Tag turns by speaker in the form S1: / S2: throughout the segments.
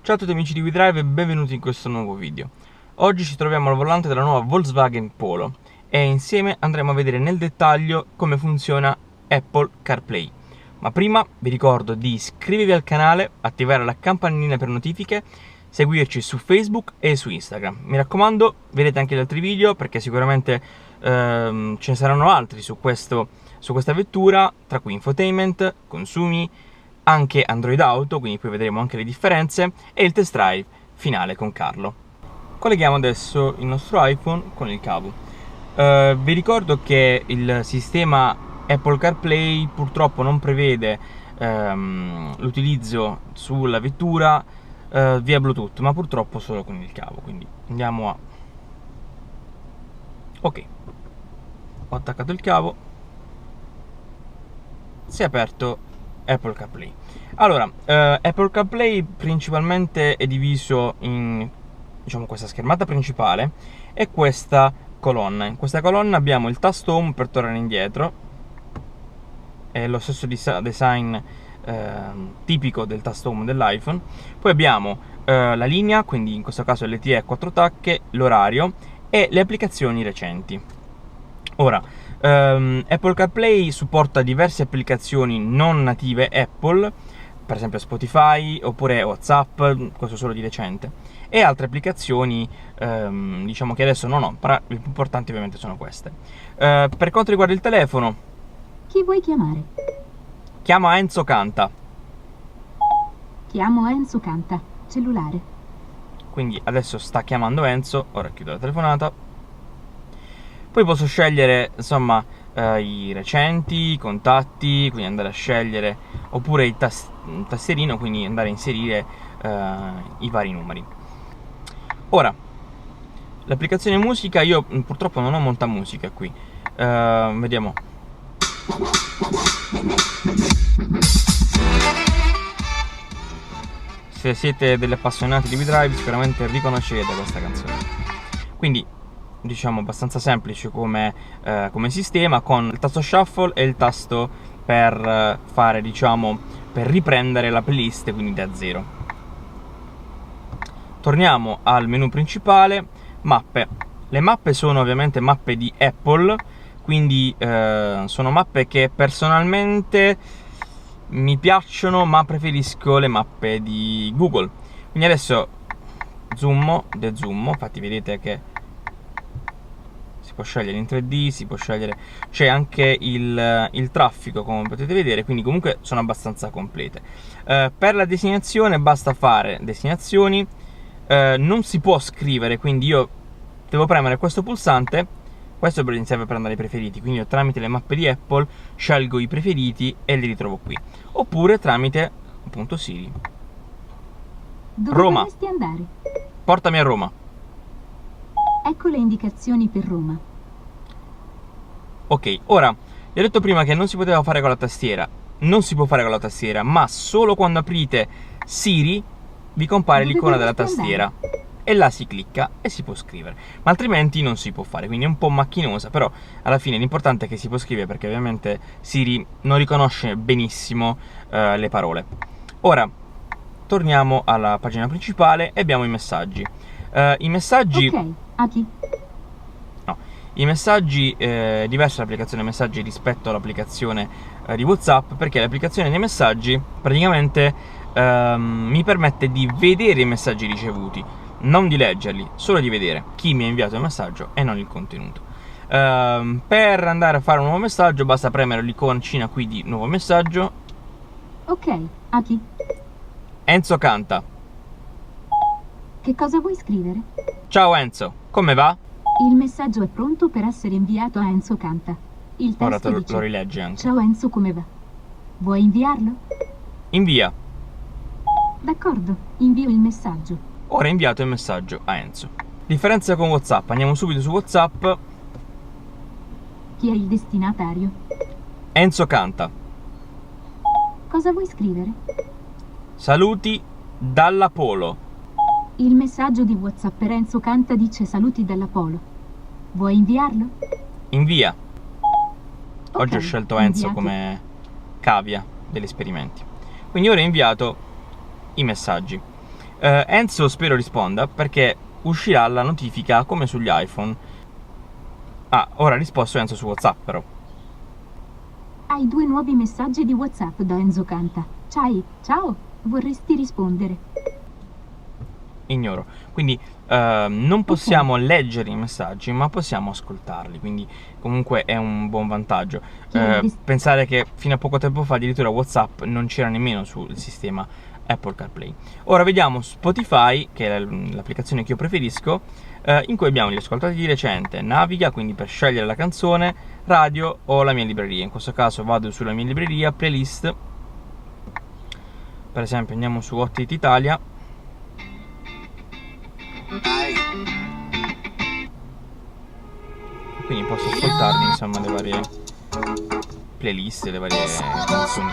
S1: Ciao a tutti amici di WeDrive e benvenuti in questo nuovo video. Oggi ci troviamo al volante della nuova Volkswagen Polo e insieme andremo a vedere nel dettaglio come funziona Apple CarPlay. Ma prima vi ricordo di iscrivervi al canale, attivare la campanellina per notifiche, seguirci su Facebook e su Instagram. Mi raccomando, vedete anche gli altri video perché sicuramente ce ne saranno altri su questa vettura, tra cui infotainment, consumi, anche Android Auto, quindi poi vedremo anche le differenze, e il test drive finale con Carlo. Colleghiamo adesso il nostro iPhone con il cavo. Vi ricordo che il sistema Apple CarPlay purtroppo non prevede l'utilizzo sulla vettura via Bluetooth, ma purtroppo solo con il cavo, quindi andiamo a... Ok, ho attaccato il cavo, si è aperto Apple CarPlay. Allora, Apple CarPlay principalmente è diviso in, diciamo, questa schermata principale e questa colonna. In questa colonna abbiamo il tasto Home per tornare indietro, è lo stesso design tipico del tasto Home dell'iPhone. Poi abbiamo la linea, quindi in questo caso LTE a 4 tacche, l'orario e le applicazioni recenti. Ora, Apple CarPlay supporta diverse applicazioni non native Apple, per esempio Spotify oppure WhatsApp, questo solo di recente, e altre applicazioni diciamo che adesso non ho, però le più importanti ovviamente sono queste. Per quanto riguarda il telefono,
S2: chi vuoi chiamare?
S1: Chiama Enzo Canta.
S2: Chiamo Enzo Canta, cellulare.
S1: Quindi adesso sta chiamando Enzo, ora chiudo la telefonata. Poi posso scegliere, insomma, i recenti, i contatti, quindi andare a scegliere, oppure il tastierino, quindi andare a inserire i vari numeri. Ora, l'applicazione musica, io purtroppo non ho molta musica qui. Vediamo. Se siete degli appassionati di WeDrive sicuramente riconoscerete questa canzone. Quindi, diciamo, abbastanza semplice come sistema, con il tasto shuffle e il tasto per fare, diciamo, per riprendere la playlist, quindi da zero. Torniamo al menu principale, mappe. Le mappe sono ovviamente mappe di Apple, quindi sono mappe che personalmente mi piacciono, ma preferisco le mappe di Google. Quindi adesso dezoommo, infatti vedete che si può scegliere in 3D, si può scegliere, c'è anche il traffico, come potete vedere, quindi comunque sono abbastanza complete. Per la destinazione basta fare destinazioni, non si può scrivere, quindi io devo premere questo pulsante, questo serve per andare ai preferiti, quindi io tramite le mappe di Apple scelgo i preferiti e li ritrovo qui, oppure tramite appunto Siri.
S2: Dove
S1: Roma.
S2: vorresti andare?
S1: Portami a Roma.
S2: Ecco le indicazioni per Roma.
S1: Ok, ora, vi ho detto prima che non si poteva fare con la tastiera. Non si può fare con la tastiera, ma solo quando aprite Siri vi compare l'icona della tastiera e là si clicca e si può scrivere, ma altrimenti non si può fare, quindi è un po' macchinosa, però alla fine l'importante è che si può scrivere, perché ovviamente Siri non riconosce benissimo le parole. Ora torniamo alla pagina principale e abbiamo i messaggi. I messaggi...
S2: Ok, apri.
S1: No, i messaggi è diversa l'applicazione messaggi rispetto all'applicazione di WhatsApp, perché l'applicazione dei messaggi praticamente mi permette di vedere i messaggi ricevuti, non di leggerli, solo di vedere chi mi ha inviato il messaggio e non il contenuto. Per andare a fare un nuovo messaggio basta premere l'iconcina qui di nuovo messaggio.
S2: Ok, apri.
S1: Enzo Canta.
S2: Che cosa vuoi scrivere?
S1: Ciao Enzo, come va?
S2: Il messaggio è pronto per essere inviato a Enzo Canta. Il
S1: Ora
S2: testo dice:
S1: lo rileggi anche.
S2: Ciao Enzo, come va? Vuoi inviarlo?
S1: Invia.
S2: D'accordo, invio il messaggio.
S1: Ora ho inviato il messaggio a Enzo. Differenza con WhatsApp, andiamo subito su WhatsApp.
S2: Chi è il destinatario?
S1: Enzo Canta.
S2: Cosa vuoi scrivere?
S1: Saluti dalla Polo.
S2: Il messaggio di WhatsApp per Enzo Canta dice: saluti dalla Polo. Vuoi inviarlo?
S1: Invia. Oggi ho
S2: Ok,
S1: scelto Enzo
S2: inviato.
S1: come cavia degli esperimenti. Quindi ora ho inviato i messaggi. Enzo spero risponda, perché uscirà la notifica come sugli iPhone. Ah, ora ha risposto Enzo su WhatsApp però.
S2: Hai 2 nuovi messaggi di WhatsApp da Enzo Canta. Ciao, vorresti rispondere?
S1: Ignoro. Quindi non possiamo leggere i messaggi, ma possiamo ascoltarli, quindi comunque è un buon vantaggio. Pensare che fino a poco tempo fa addirittura WhatsApp non c'era nemmeno sul sistema Apple CarPlay. Ora vediamo Spotify, che è l'applicazione che io preferisco, in cui abbiamo gli ascoltati di recente, naviga, quindi per scegliere la canzone, radio o la mia libreria. In questo caso vado sulla mia libreria, playlist, per esempio andiamo su Hot Hit Italia. Quindi posso ascoltarmi insomma le varie playlist, le varie canzoni.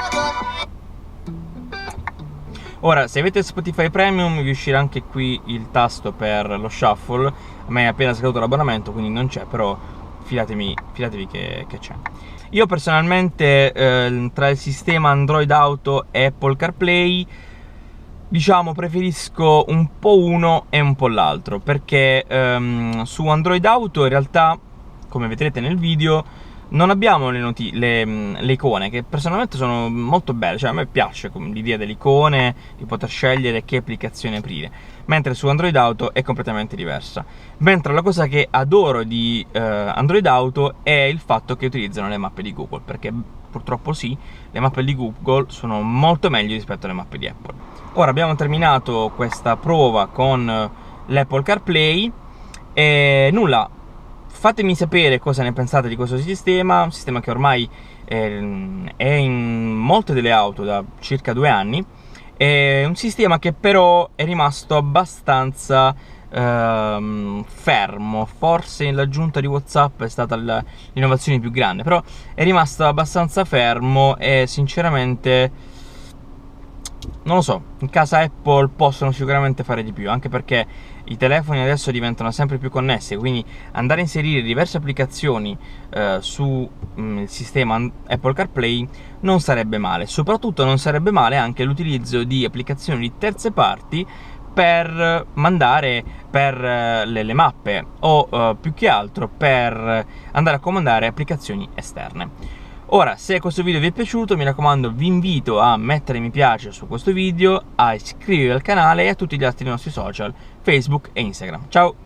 S1: Ora, se avete Spotify Premium vi uscirà anche qui il tasto per lo shuffle. A me è appena scaduto l'abbonamento, quindi non c'è, però fidatevi che c'è. Io personalmente tra il sistema Android Auto e Apple CarPlay, diciamo, preferisco un po' uno e un po' l'altro, perché su Android Auto in realtà, come vedrete nel video, non abbiamo le icone, che personalmente sono molto belle, cioè a me piace l'idea delle icone, di poter scegliere che applicazione aprire, mentre su Android Auto è completamente diversa. Mentre la cosa che adoro di Android Auto è il fatto che utilizzano le mappe di Google, perché purtroppo sì, le mappe di Google sono molto meglio rispetto alle mappe di Apple. Ora abbiamo terminato questa prova con l'Apple CarPlay e nulla. Fatemi sapere cosa ne pensate di questo sistema, un sistema che ormai è in molte delle auto da circa 2 anni, è un sistema che però è rimasto abbastanza fermo. Forse l'aggiunta di WhatsApp è stata l'innovazione più grande, però è rimasto abbastanza fermo e sinceramente non lo so, in casa Apple possono sicuramente fare di più, anche perché i telefoni adesso diventano sempre più connessi, quindi andare a inserire diverse applicazioni su il sistema Apple CarPlay non sarebbe male. Soprattutto non sarebbe male anche l'utilizzo di applicazioni di terze parti per mandare per le mappe o più che altro per andare a comandare applicazioni esterne. Ora, se questo video vi è piaciuto, mi raccomando, vi invito a mettere mi piace su questo video, a iscrivervi al canale e a tutti gli altri nostri social, Facebook e Instagram. Ciao!